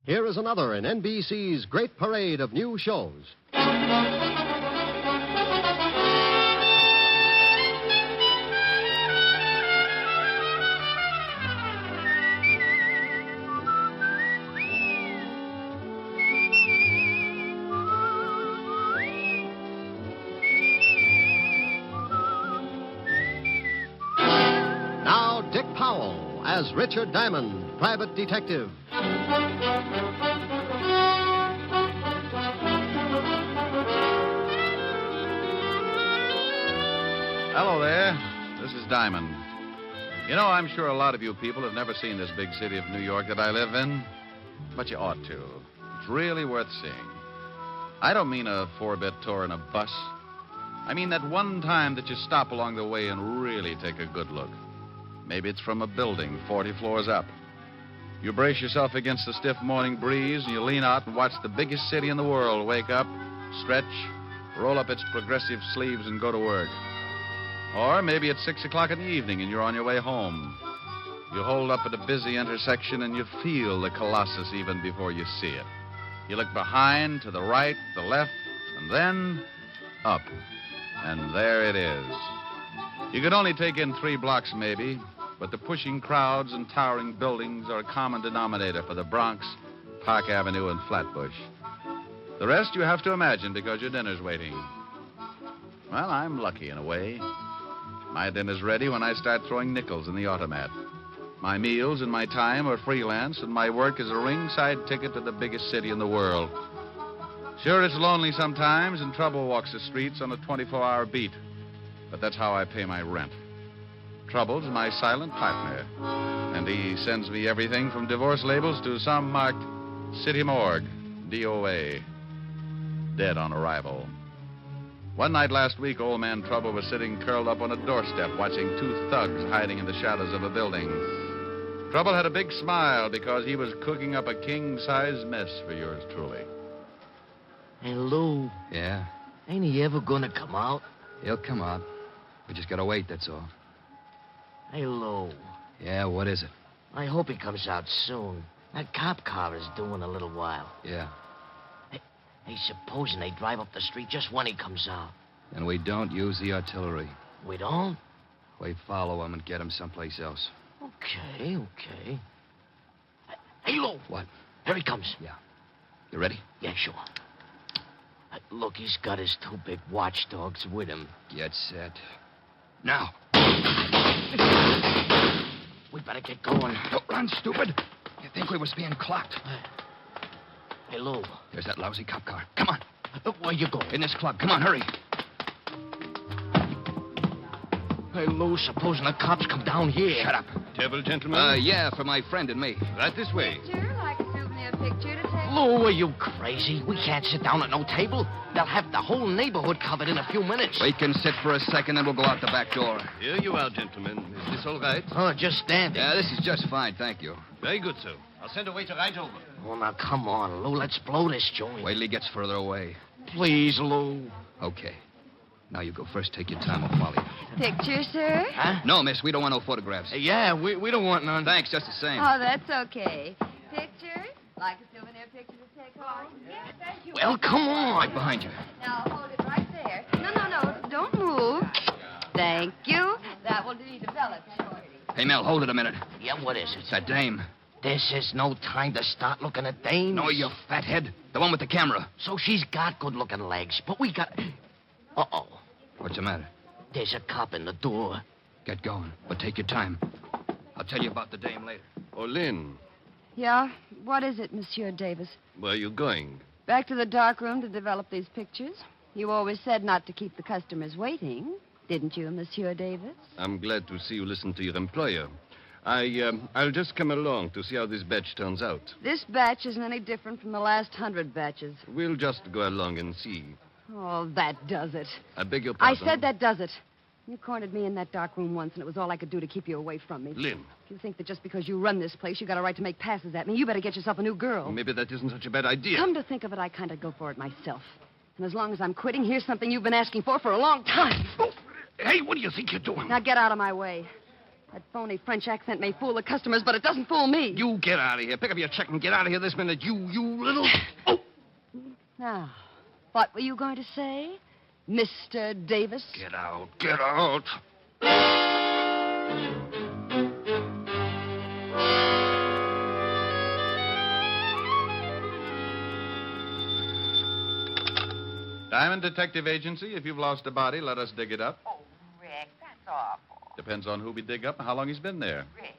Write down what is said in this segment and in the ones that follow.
Here is another in NBC's great parade of new shows. Now, Dick Powell as Richard Diamond, private detective. Hello there. This is Diamond. You know, I'm sure a lot of you people have never seen this big city of New York that I live in, but you ought to. It's really worth seeing. I don't mean a 4-bit tour in a bus. I mean that one time that you stop along the way and really take a good look. Maybe it's from a building 40 floors up. You brace yourself against the stiff morning breeze and you lean out and watch the biggest city in the world wake up, stretch, roll up its progressive sleeves and go to work. Or maybe it's 6 o'clock in the evening and you're on your way home. You hold up at a busy intersection and you feel the Colossus even before you see it. You look behind, to the right, the left, and then up. And there it is. You could only take in 3 blocks, maybe, but the pushing crowds and towering buildings are a common denominator for the Bronx, Park Avenue, and Flatbush. The rest you have to imagine because your dinner's waiting. Well, I'm lucky in a way. My dinner's ready when I start throwing nickels in the automat. My meals and my time are freelance, and my work is a ringside ticket to the biggest city in the world. Sure, it's lonely sometimes, and trouble walks the streets on a 24-hour beat. But that's how I pay my rent. Trouble's my silent partner, and he sends me everything from divorce labels to some marked City Morgue, DOA, dead on arrival. One night last week, old man Trouble was sitting curled up on a doorstep watching 2 thugs hiding in the shadows of a building. Trouble had a big smile because he was cooking up a king-size mess for yours truly. Hey, Lou, Yeah? ain't he ever gonna come out? He'll come out. We just gotta wait, that's all. Hey, Lou, Yeah, what is it? I hope he comes out soon. That cop car is due in a little while. Yeah. Hey, supposing they drive up the street just when he comes out. And we don't use the artillery. We don't? We follow him and get him someplace else. Okay. Hey, Lou. What? Here he comes. Yeah. You ready? Yeah, sure. Look, he's got his 2 big watchdogs with him. Get set. Now. We better get going. Don't run, stupid. You think we was being clocked? Hey, Lou. There's that lousy cop car. Come on. Where you going? In this club. Come on, hurry. Hey, Lou, supposing the cops come down here. Shut up. Table, gentlemen? Yeah, for my friend and me. Right this way. Picture, like a souvenir picture to take. Lou, are you crazy? We can't sit down at no table. They'll have the whole neighborhood covered in a few minutes. We can sit for a second, then we'll go out the back door. Here you are, gentlemen. Is this all right? Oh, just standing. Yeah, this is just fine, thank you. Very good, sir. I'll send a waiter right over. Oh, now, come on, Lou. Let's blow this joint. Wait till he gets further away. Please, Lou. Okay. Now you go first. Take your time. I'll follow you. Picture, sir? Huh? No, miss, we don't want no photographs. Yeah, we don't want none. Thanks, just the same. Oh, that's okay. Picture? Like a souvenir picture to take home? Yes, thank you. Well, come on. Right behind you. Now, hold it right there. No. Don't move. Thank you. That will be developed shortly. Hey, Mel, hold it a minute. Yeah, what is it? It's that dame. This is no time to start looking at dames. No, you fathead. The one with the camera. So she's got good-looking legs, but we got... Uh-oh. What's the matter? There's a cop in the door. Get going, but take your time. I'll tell you about the dame later. Oh, Lynn, Yeah? What is it, Monsieur Davis? where are you going? Back to the dark room to develop these pictures? You always said not to keep the customers waiting, didn't you, Monsieur Davis? I'm glad to see you listen to your employer. I'll just come along to see how this batch turns out. This batch isn't any different from the last 100 batches. We'll just go along and see. Oh, that does it. I beg your I pardon. said that does it. You cornered me in that dark room once, and it was all I could do to keep you away from me. Lynn, If you think that just because you run this place, you got a right to make passes at me, you better get yourself a new girl. maybe that isn't such a bad idea. Come to think of it, I kind of go for it myself. And as long as I'm quitting, here's something you've been asking for a long time. Hey, what do you think you're doing? Now get out of my way. That phony French accent may fool the customers, but it doesn't fool me. You get out of here. Pick up your check and get out of here this minute. You little... Oh! Now, what were you going to say, Mr. Davis? Get out. Get out. Diamond Detective Agency, if you've lost a body, let us dig it up. Oh, Rick, that's awful. Depends on who we dig up and how long he's been there. Rick,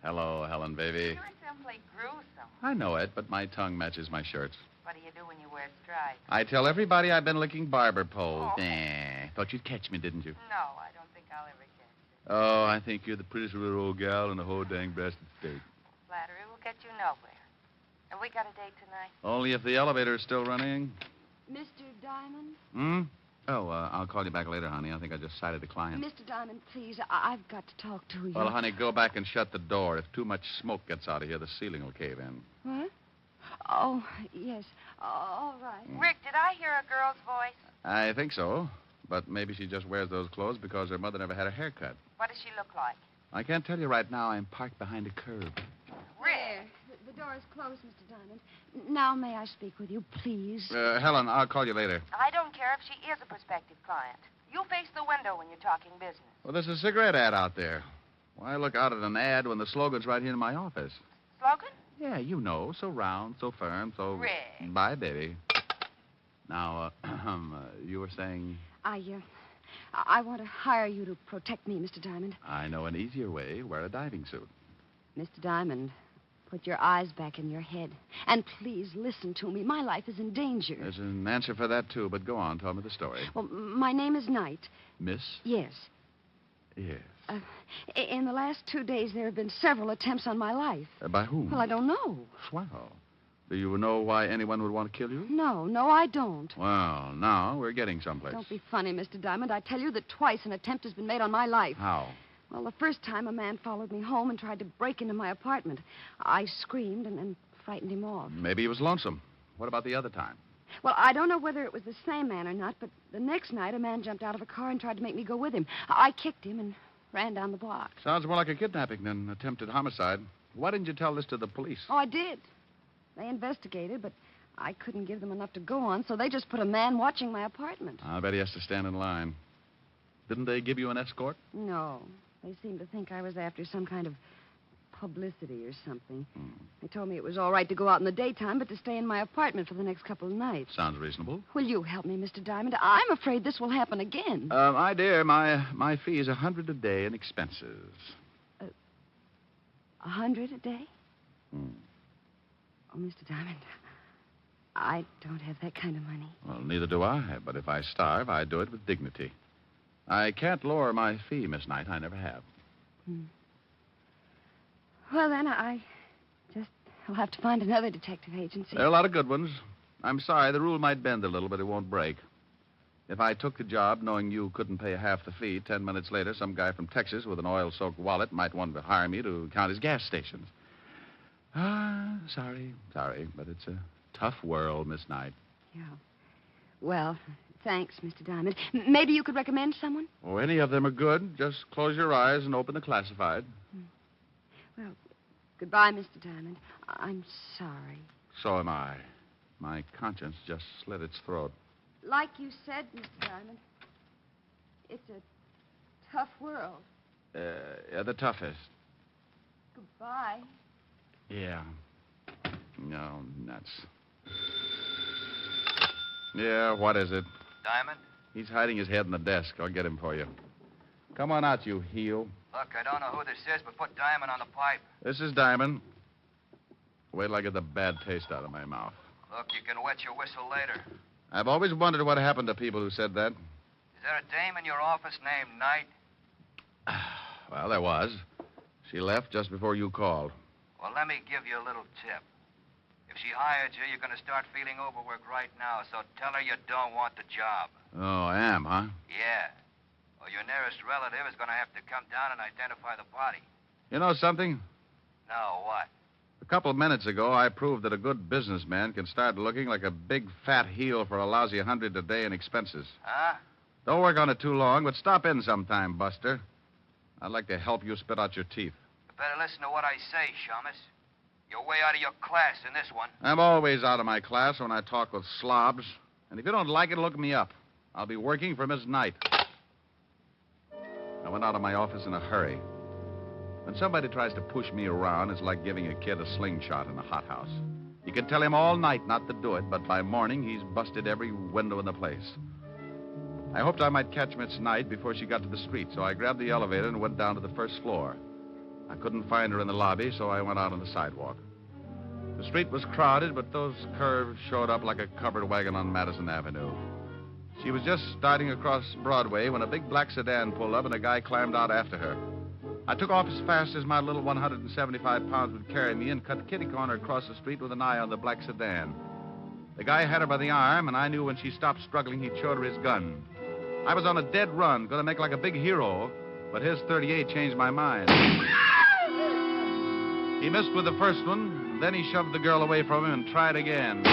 Hello, Helen, baby. you're simply gruesome. I know it, but my tongue matches my shirts. What do you do when you wear stripes? I tell everybody I've been licking barber poles. Oh. Nah. Thought you'd catch me, didn't you? No, I don't think I'll ever get you. Oh, I think you're the prettiest little old gal in the whole dang breasted state. Flattery will get you nowhere. Have we got a date tonight? Only if the elevator's still running. Mr. Diamond? Hmm? Oh, I'll call you back later, honey. I think I just sighted the client. Mr. Diamond, please, I've got to talk to you. Well, honey, go back and shut the door. If too much smoke gets out of here, the ceiling will cave in. What? Oh, yes. All right. Rick, did I hear a girl's voice? I think so. But maybe she just wears those clothes because her mother never had a haircut. What does she look like? I can't tell you right now. I'm parked behind a curb. Rick. The door is closed, Mr. Diamond. Now may I speak with you, please? Helen, I'll call you later. I don't care if she is a prospective client. You face the window when you're talking business. Well, there's a cigarette ad out there. Why look out at an ad when the slogan's right here in my office? Slogan? Yeah, you know. So round, so firm, so... Rick. Bye, baby. Now, you were saying... I want to hire you to protect me, Mr. Diamond. I know an easier way. Wear a diving suit. Mr. Diamond, put your eyes back in your head. And please listen to me. My life is in danger. There's an answer for that, too, but go on. Tell me the story. Well, my name is Knight. Miss? Yes. Yes. In the last 2 days, there have been several attempts on my life. By whom? Well, I don't know. Swell. Do you know why anyone would want to kill you? No, I don't. Well, now we're getting someplace. Don't be funny, Mr. Diamond. I tell you that twice an attempt has been made on my life. How? Well, the first time a man followed me home and tried to break into my apartment. I screamed and frightened him off. Maybe he was lonesome. What about the other time? Well, I don't know whether it was the same man or not, but the next night a man jumped out of a car and tried to make me go with him. I kicked him and ran down the block. Sounds more like a kidnapping than attempted homicide. Why didn't you tell this to the police? Oh, I did. They investigated, but I couldn't give them enough to go on, so they just put a man watching my apartment. I bet he has to stand in line. Didn't they give you an escort? No. They seemed to think I was after some kind of publicity or something. They told me it was all right to go out in the daytime, but to stay in my apartment for the next couple of nights. Sounds reasonable. Will you help me, Mr. Diamond? I'm afraid this will happen again. My dear, my fee is $100 a day in expenses. $100 a day? Oh, Mr. Diamond, I don't have that kind of money. Well, neither do I, but if I starve, I do it with dignity. I can't lower my fee, Miss Knight. I never have. Well, then, I'll have to find another detective agency. There are a lot of good ones. I'm sorry, the rule might bend a little, but it won't break. If I took the job knowing you couldn't pay half the fee, 10 minutes later, some guy from Texas with an oil-soaked wallet might want to hire me to count his gas stations. Sorry, but it's a tough world, Miss Knight. Yeah. Well, thanks, Mr. Diamond. Maybe you could recommend someone? Oh, any of them are good. Just close your eyes and open the classified. Well, goodbye, Mr. Diamond. I'm sorry. So am I. My conscience just slit its throat. Like you said, Mr. Diamond, it's a tough world. Yeah, the toughest. Goodbye. Yeah. No, nuts. Yeah, what is it? Diamond? He's hiding his head in the desk. I'll get him for you. Come on out, you heel. Look, I don't know who this is, but put Diamond on the pipe. This is Diamond. Wait till I get the bad taste out of my mouth. Look, you can wet your whistle later. I've always wondered what happened to people who said that. Is there a dame in your office named Knight? Well, there was. She left just before you called. Well, let me give you a little tip. If she hired you, you're going to start feeling overworked right now, so tell her you don't want the job. Oh, I am, huh? Yeah. Or your nearest relative is going to have to come down and identify the body. You know something? No, what? A couple of minutes ago, I proved that a good businessman can start looking like a big fat heel for a lousy $100 a day in expenses. Huh? Don't work on it too long, but stop in sometime, Buster. I'd like to help you spit out your teeth. You better listen to what I say, Shamus. You're way out of your class in this one. I'm always out of my class when I talk with slobs. And if you don't like it, look me up. I'll be working for Miss Knight. I went out of my office in a hurry. When somebody tries to push me around, it's like giving a kid a slingshot in a hothouse. You can tell him all night not to do it, but by morning, he's busted every window in the place. I hoped I might catch Miss Knight before she got to the street, so I grabbed the elevator and went down to the first floor. I couldn't find her in the lobby, so I went out on the sidewalk. The street was crowded, but those curves showed up like a covered wagon on Madison Avenue. She was just starting across Broadway when a big black sedan pulled up and a guy climbed out after her. I took off as fast as my little 175 pounds would carry me and cut kitty corner across the street with an eye on the black sedan. The guy had her by the arm, and I knew when she stopped struggling, he'd showed her his gun. I was on a dead run, going to make like a big hero, but his .38 changed my mind. He missed with the first one, then he shoved the girl away from him and tried again.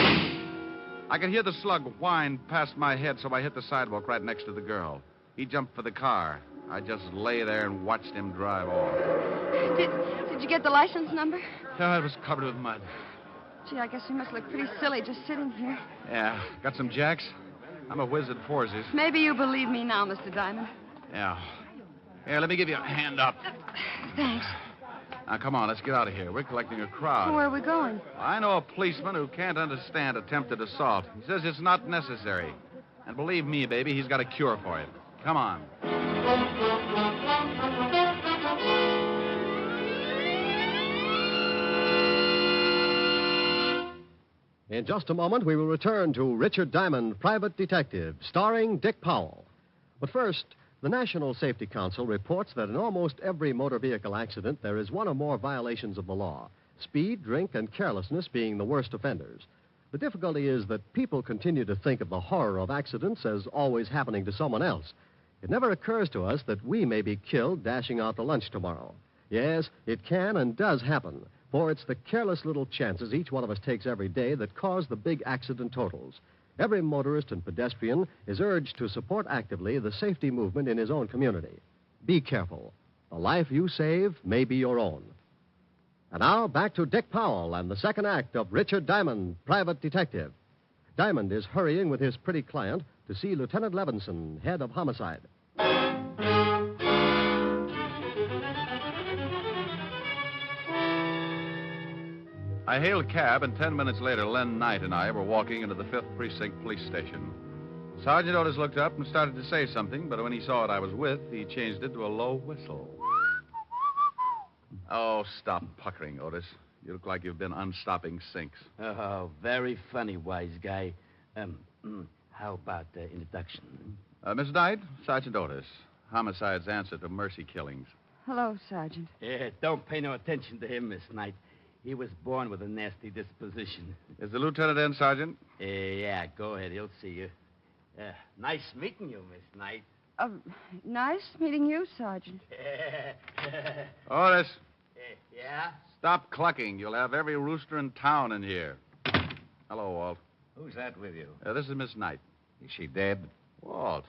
I could hear the slug whine past my head, so I hit the sidewalk right next to the girl. He jumped for the car. I just lay there and watched him drive off. Did you get the license number? Oh, it was covered with mud. Gee, I guess you must look pretty silly just sitting here. Yeah. Got some jacks? I'm a whiz at forces. Maybe you believe me now, Mr. Diamond. Yeah. Here, let me give you a hand up. Thanks. Now, come on, let's get out of here. We're collecting a crowd. Where are we going? I know a policeman who can't understand attempted assault. He says it's not necessary. And believe me, baby, he's got a cure for it. Come on. In just a moment, we will return to Richard Diamond, Private Detective, starring Dick Powell. But first, the National Safety Council reports that in almost every motor vehicle accident, there is one or more violations of the law, speed, drink, and carelessness being the worst offenders. The difficulty is that people continue to think of the horror of accidents as always happening to someone else. It never occurs to us that we may be killed dashing out to lunch tomorrow. Yes, it can and does happen, for it's the careless little chances each one of us takes every day that cause the big accident totals. Every motorist and pedestrian is urged to support actively the safety movement in his own community. Be careful. The life you save may be your own. And now, back to Dick Powell and the second act of Richard Diamond, Private Detective. Diamond is hurrying with his pretty client to see Lieutenant Levinson, head of homicide. I hailed a cab, and 10 minutes later, Lynn Knight and I were walking into the 5th Precinct Police Station. Sergeant Otis looked up and started to say something, but when he saw what I was with, he changed it to a low whistle. Oh, stop puckering, Otis. You look like you've been unstopping sinks. Oh, very funny, wise guy. How about the introduction? Miss Knight, Sergeant Otis. Homicide's answer to mercy killings. Hello, Sergeant. Yeah, don't pay no attention to him, Miss Knight. He was born with a nasty disposition. Is the lieutenant in, Sergeant? Yeah, go ahead. He'll see you. Nice meeting you, Miss Knight. Nice meeting you, Sergeant. Otis, Yeah? stop clucking. You'll have every rooster in town in here. Hello, Walt. Who's that with you? This is Miss Knight. Is she dead? Walt,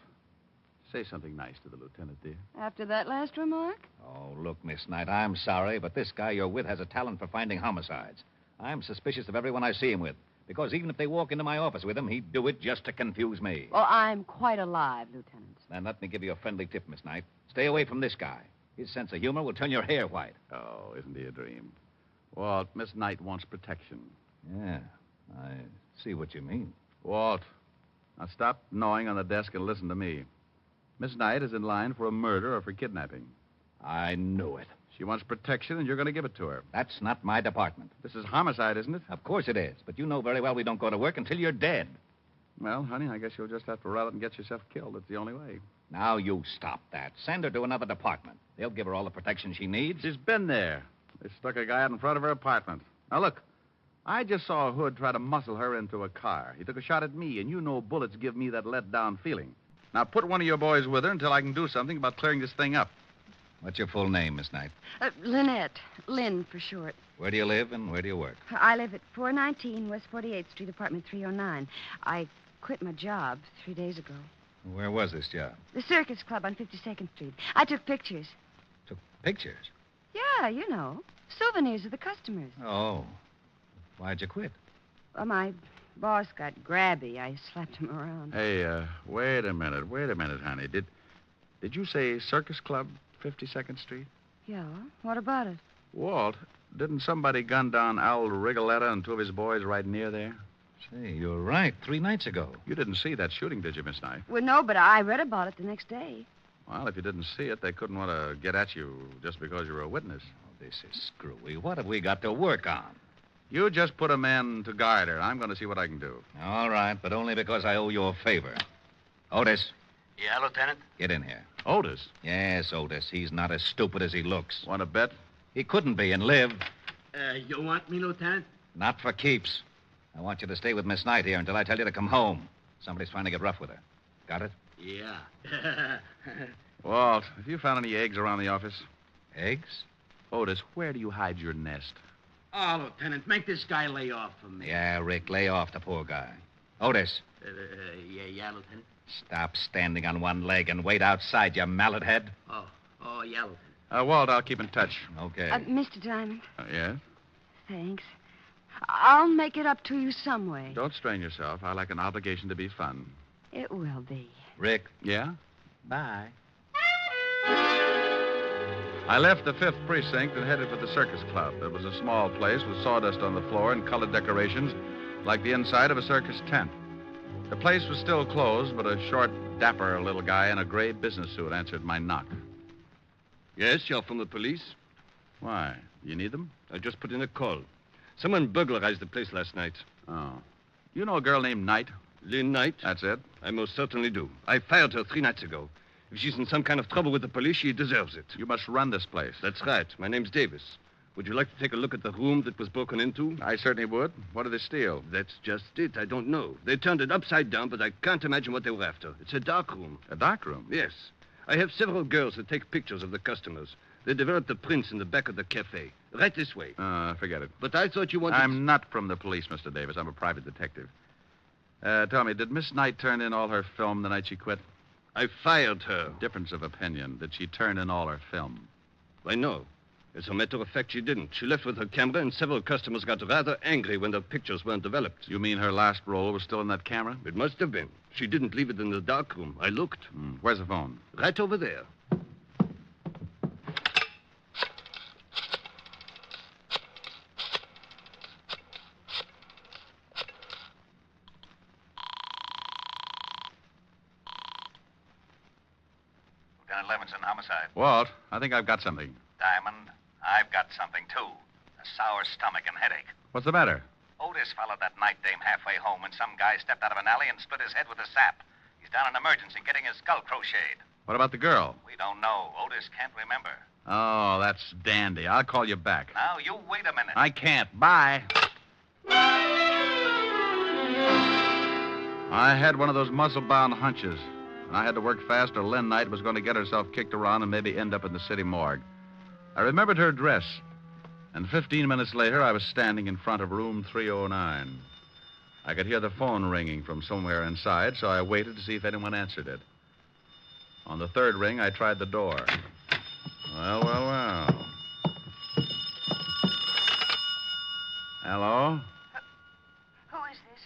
say something nice to the lieutenant, dear. After that last remark? Oh, look, Miss Knight, I'm sorry, but this guy you're with has a talent for finding homicides. I'm suspicious of everyone I see him with, because even if they walk into my office with him, he'd do it just to confuse me. Well, I'm quite alive, Lieutenant. Then let me give you a friendly tip, Miss Knight. Stay away from this guy. His sense of humor will turn your hair white. Oh, isn't he a dream? Walt, Miss Knight wants protection. Yeah, I see what you mean. Walt, now stop gnawing on the desk and listen to me. Miss Knight is in line for a murder or for kidnapping. I knew it. She wants protection, and you're going to give it to her. That's not my department. This is homicide, isn't it? Of course it is, but you know very well we don't go to work until you're dead. Well, honey, I guess you'll just have to run it and get yourself killed. It's the only way. Now you stop that. Send her to another department. They'll give her all the protection she needs. She's been there. They stuck a guy out in front of her apartment. Now, look, I just saw a hood try to muscle her into a car. He took a shot at me, and you know bullets give me that let-down feeling. Now, put one of your boys with her until I can do something about clearing this thing up. What's your full name, Miss Knight? Lynette. Lynn, for short. Where do you live and where do you work? I live at 419 West 48th Street, apartment 309. I quit my job 3 days ago. Where was this job? The Circus Club on 52nd Street. I took pictures. Took pictures? Yeah, you know. Souvenirs of the customers. Oh. Why'd you quit? Well, my boss got grabby. I slapped him around. Hey, wait a minute, honey. Did you say Circus Club, 52nd Street? Yeah, what about it? Walt, didn't somebody gun down Al Rigoletta and two of his boys right near there? Say, you're right. 3 nights ago. You didn't see that shooting, did you, Miss Knight? Well, no, but I read about it the next day. Well, if you didn't see it, they couldn't want to get at you just because you were a witness. Oh, this is screwy. What have we got to work on? You just put a man to guide her. I'm going to see what I can do. All right, but only because I owe you a favor. Otis, Yeah, Lieutenant? get in here. Otis, Yes, Otis. He's not as stupid as he looks. want to bet? He couldn't be and live. You want me, Lieutenant? Not for keeps. I want you to stay with Miss Knight here until I tell you to come home. Somebody's trying to get rough with her. Got it? Yeah. Walt, have you found any eggs around the office? Eggs? Otis, where do you hide your nest? Oh, Lieutenant, make this guy lay off for me. Yeah, Rick, lay off the poor guy. Otis, Yeah, Lieutenant. stop standing on one leg and wait outside, you mallet head. Oh, yeah, Lieutenant. Walt, I'll keep in touch. Okay. Mr. Diamond, Yes? thanks. I'll make it up to you some way. Don't strain yourself. I like an obligation to be fun. It will be. Rick, Yeah? bye. I left the 5th Precinct and headed for the Circus Club. It was a small place with sawdust on the floor and colored decorations like the inside of a circus tent. The place was still closed, but a short, dapper little guy in a gray business suit answered my knock. Yes, you're from the police? Why? You need them? I just put in a call. Someone burglarized the place last night. Oh. You know a girl named Knight? Lynn Knight? That's it? I most certainly do. I fired her 3 nights ago. If she's in some kind of trouble with the police, she deserves it. You must run this place. That's right. My name's Davis. Would you like to take a look at the room that was broken into? I certainly would. What did they steal? That's just it. I don't know. They turned it upside down, but I can't imagine what they were after. It's a dark room. A dark room? Yes. I have several girls that take pictures of the customers. They developed the prints in the back of the cafe. Right this way. Forget it. But I thought you wanted... I'm not from the police, Mr. Davis. I'm a private detective. Tell me, did Miss Knight turn in all her film the night she quit? I fired her. Difference of opinion. Did she turn in all her film? I know. As a matter of fact, she didn't. She left with her camera, and several customers got rather angry when their pictures weren't developed. You mean her last roll was still in that camera? It must have been. She didn't leave it in the dark room. I looked. Where's the phone? Right over there. Lieutenant Levinson, homicide. Walt, I think I've got something. Diamond, I've got something, too. A sour stomach and headache. What's the matter? Otis followed that night dame halfway home when some guy stepped out of an alley and split his head with a sap. He's down in emergency getting his skull crocheted. What about the girl? We don't know. Otis can't remember. Oh, that's dandy. I'll call you back. Now, you wait a minute. I can't. Bye. I had one of those muscle-bound hunches. And I had to work fast or Lynn Knight was going to get herself kicked around and maybe end up in the city morgue. I remembered her dress. And 15 minutes later, I was standing in front of room 309. I could hear the phone ringing from somewhere inside, so I waited to see if anyone answered it. On the 3rd ring, I tried the door. Well. Hello? Who is this?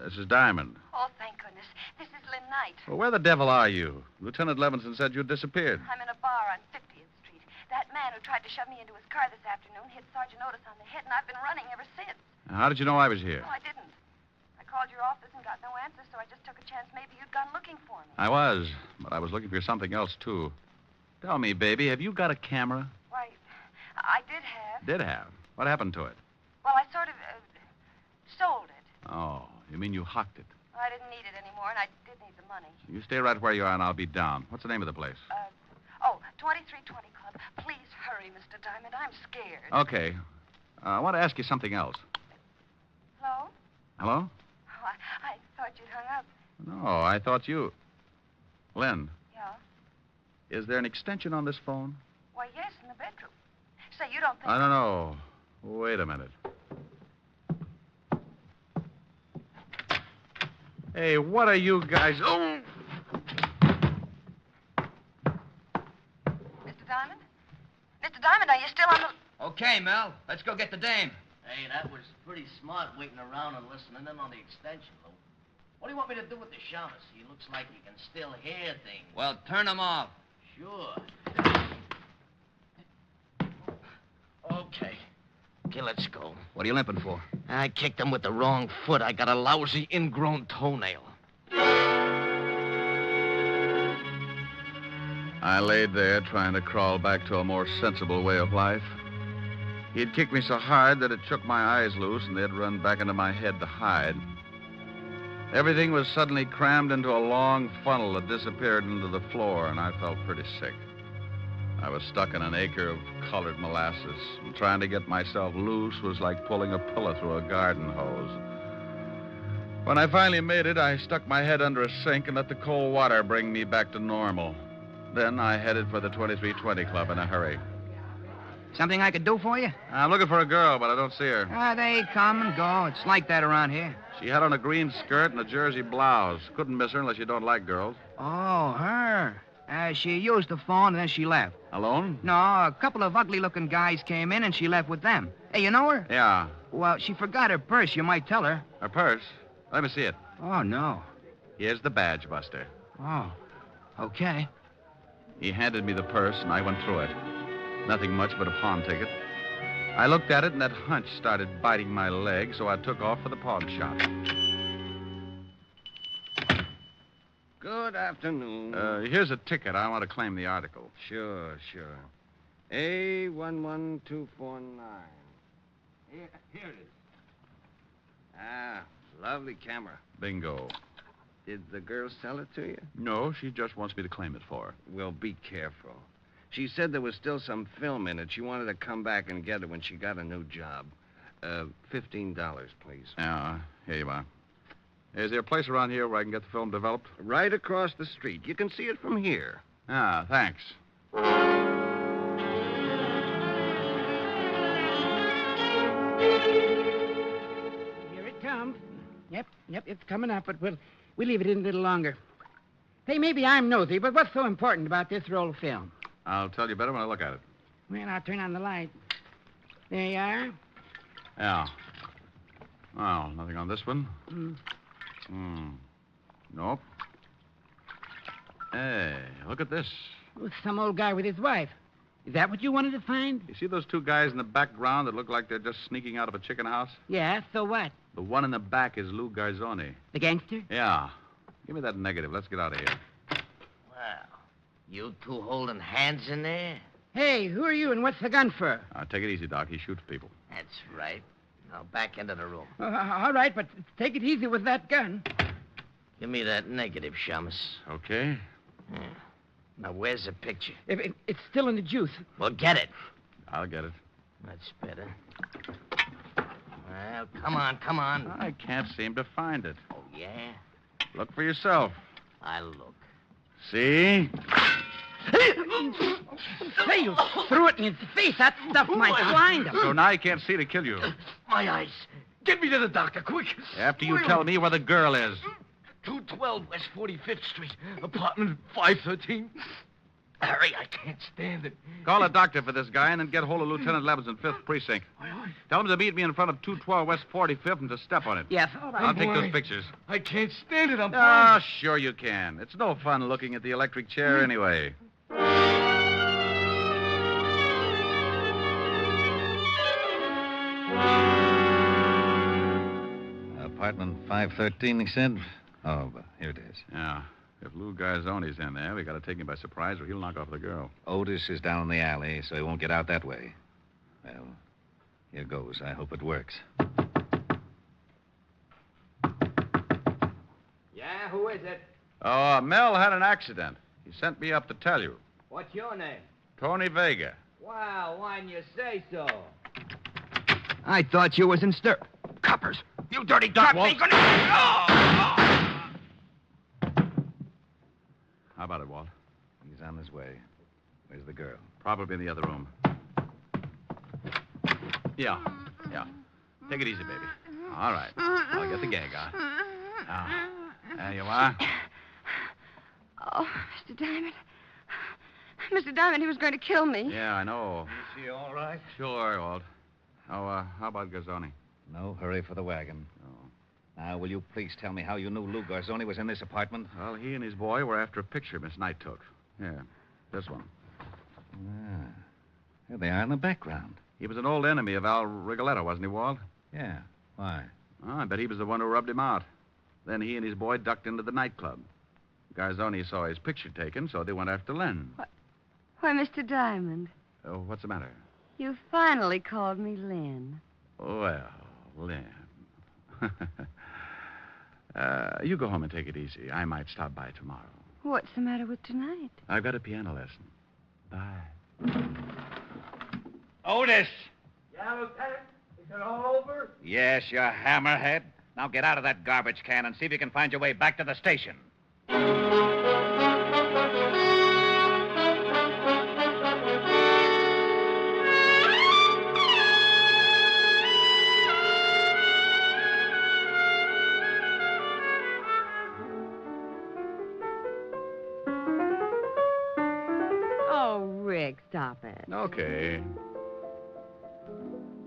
This is Diamond. Oh, thank goodness. This is Lynn Knight. Well, where the devil are you? Lieutenant Levinson said you disappeared. I'm in a bar on 50th Street. That man who tried to shove me into his car this afternoon hit Sergeant Otis on the head, and I've been running ever since. How did you know I was here? No, I didn't. I called your office and got no answer, so I just took a chance maybe you'd gone looking for me. I was, but I was looking for something else, too. Tell me, baby, have you got a camera? Why, I did have. Did have. What happened to it? Well, I sort of sold it. Oh, you mean you hocked it? Well, I didn't need it anymore, and I did need the money. You stay right where you are, and I'll be down. What's the name of the place? 2320 Club. Please hurry, Mr. Diamond. I'm scared. Okay. I want to ask you something else. Hello? Hello? Oh, I thought you'd hung up. No, I thought you... Lynn, Yeah? is there an extension on this phone? Why, yes, in the bedroom. Say, you don't think... I don't know. Wait a minute. Hey, what are you guys... Oh! Mr. Diamond? you still on the... Okay, Mel. Let's go get the dame. Hey, that was pretty smart waiting around and listening in on the extension, Lou. What do you want me to do with the shamus? He looks like he can still hear things. Well, turn them off. Sure. Okay. Okay, let's go. What are you limping for? I kicked him with the wrong foot. I got a lousy ingrown toenail. I laid there trying to crawl back to a more sensible way of life. He'd kicked me so hard that it shook my eyes loose and they'd run back into my head to hide. Everything was suddenly crammed into a long funnel that disappeared into the floor, and I felt pretty sick. I was stuck in an acre of colored molasses, and trying to get myself loose was like pulling a pillow through a garden hose. When I finally made it, I stuck my head under a sink and let the cold water bring me back to normal. Then I headed for the 2320 Club in a hurry. Something I could do for you? I'm looking for a girl, but I don't see her. They come and go. It's like that around here. She had on a green skirt and a jersey blouse. Couldn't miss her unless you don't like girls. Oh, her. She used the phone and then she left. Alone? No, a couple of ugly-looking guys came in and she left with them. Hey, you know her? Yeah. Well, she forgot her purse. You might tell her. Her purse? Let me see it. Oh, no. Here's the badge, Buster. Oh, okay. He handed me the purse, and I went through it. Nothing much but a pawn ticket. I looked at it, and that hunch started biting my leg, so I took off for the pawn shop. Good afternoon. Here's a ticket. I want to claim the article. Sure. A11249. Here it is. Ah, lovely camera. Bingo. Did the girl sell it to you? No, she just wants me to claim it for her. Well, be careful. She said there was still some film in it. She wanted to come back and get it when she got a new job. $15, please. Yeah, here you are. Is there a place around here where I can get the film developed? Right across the street. You can see it from here. Ah, thanks. Here it comes. Yep, it's coming up, but we'll leave it in a little longer. Hey, maybe I'm nosy, but what's so important about this roll of film? I'll tell you better when I look at it. Well, I'll turn on the light. There you are. Yeah. Well, nothing on this one. Nope. Hey, look at this. Oh, some old guy with his wife. Is that what you wanted to find? You see those two guys in the background that look like they're just sneaking out of a chicken house? Yeah, so what? The one in the back is Lou Garzoni. The gangster? Yeah. Give me that negative. Let's get out of here. Well, you two holding hands in there? Hey, who are you and what's the gun for? Take it easy, Doc. He shoots people. That's right. Now, back into the room. All right, but take it easy with that gun. Give me that negative, Shamus. Okay. Yeah. Now, where's the picture? It's still in the juice. Well, get it. I'll get it. That's better. Well, come on. I can't seem to find it. Oh, yeah? Look for yourself. I'll look. See? Say, you threw it in his face. That stuff might blind him. So now you can't see to kill you. My eyes. Get me to the doctor, quick. After you tell me where the girl is. 212 West 45th Street, apartment 513. Harry, I can't stand it. Call a doctor for this guy and then get hold of Lieutenant Levins in 5th Precinct. Tell him to meet me in front of 212 West 45th and to step on it. Yes, all right. I'll take those pictures. I can't stand it. I'm Ah, sure you can. It's no fun looking at the electric chair anyway. Apartment 513, he said? Oh, here it is. Yeah. If Lou Garzoni's in there, we got to take him by surprise or he'll knock off the girl. Otis is down in the alley, so he won't get out that way. Well, here goes. I hope it works. Yeah, who is it? Oh, Mel had an accident. He sent me up to tell you. What's your name? Tony Vega. Wow, why didn't you say so? I thought you was in stir... Coppers! You dirty cops ain't gonna... How about it, Walt? He's on his way. Where's the girl? Probably in the other room. Yeah. Take it easy, baby. All right. I'll get the gang on. There you are. Oh, Mr. Diamond. Mr. Diamond, he was going to kill me. Yeah, I know. Is he all right? Sure, Walt. Oh, how about Gazzoni? No hurry for the wagon. Oh. Now, will you please tell me how you knew Lou Garzoni was in this apartment? Well, he and his boy were after a picture Miss Knight took. Yeah, this one. Ah. There they are in the background. He was an old enemy of Al Rigoletto, wasn't he, Walt? Yeah. Why? Oh, I bet he was the one who rubbed him out. Then he and his boy ducked into the nightclub. Garzoni saw his picture taken, so they went after Lynn. Why, Mr. Diamond, Oh, what's the matter? you finally called me Lynn. Well, Lynn. You go home and take it easy. I might stop by tomorrow. What's the matter with tonight? I've got a piano lesson. Bye. Otis! Yeah, Lieutenant? Is it all over? Yes, you hammerhead. Now get out of that garbage can and see if you can find your way back to the station. Oh, Rick, stop it. Okay.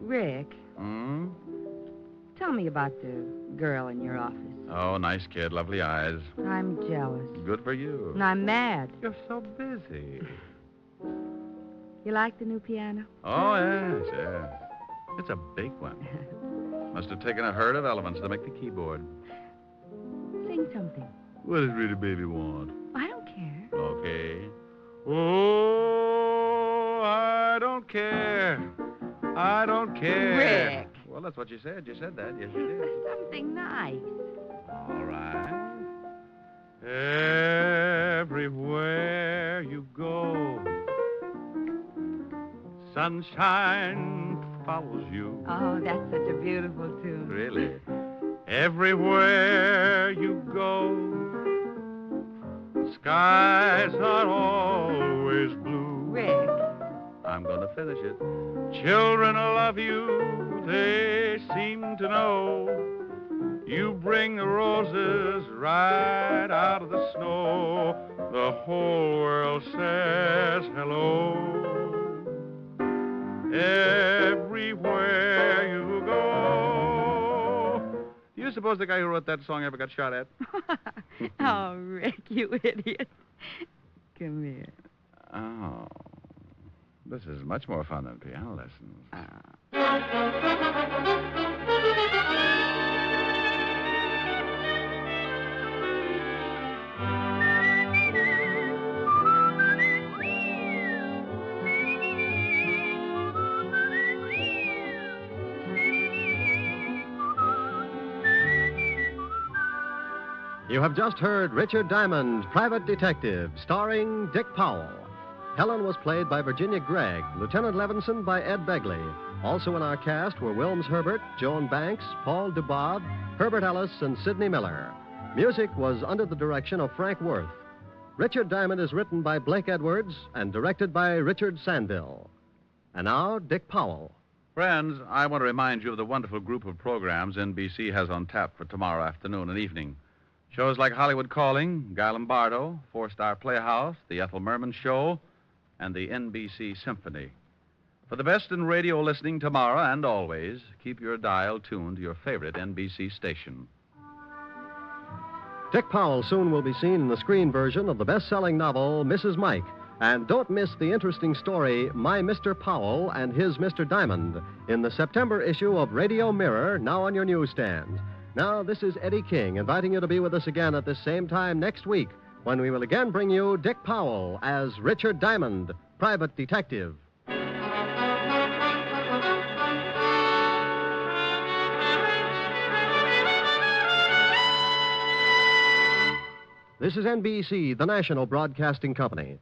Rick, Hmm? tell me about the girl in your office. Oh, nice kid, lovely eyes. I'm jealous. Good for you. And I'm mad. You're so busy. You like the new piano? Oh, yes, yes. It's a big one. Must have taken a herd of elephants to make the keyboard. Sing something. What does Rita Baby want? I don't care. Okay. Oh, I don't care. I don't care. Rick. Well, that's what you said. You said that. Yes, you did. Something nice. All right. Everywhere you go, sunshine follows you. Oh, that's such a beautiful tune. Really? Everywhere you go, skies are always blue. Rick. I'm going to finish it. Children love you, they seem to know. You bring the roses right out of the snow. The whole world says hello. Everywhere you go. Do you suppose the guy who wrote that song ever got shot at? Oh, Rick, you idiot. Come here. Oh. This is much more fun than piano lessons. You have just heard Richard Diamond, Private Detective, starring Dick Powell. Helen was played by Virginia Gregg, Lieutenant Levinson by Ed Begley. Also in our cast were Wilms Herbert, Joan Banks, Paul DuBois, Herbert Ellis, and Sidney Miller. Music was under the direction of Frank Worth. Richard Diamond is written by Blake Edwards and directed by Richard Sandville. And now, Dick Powell. Friends, I want to remind you of the wonderful group of programs NBC has on tap for tomorrow afternoon and evening. Shows like Hollywood Calling, Guy Lombardo, Four-Star Playhouse, The Ethel Merman Show, and the NBC Symphony. For the best in radio listening tomorrow and always, keep your dial tuned to your favorite NBC station. Dick Powell soon will be seen in the screen version of the best-selling novel, Mrs. Mike. And don't miss the interesting story, My Mr. Powell and His Mr. Diamond, in the September issue of Radio Mirror, now on your newsstand. Now, this is Eddie King, inviting you to be with us again at this same time next week, when we will again bring you Dick Powell as Richard Diamond, Private Detective. This is NBC, the national broadcasting company.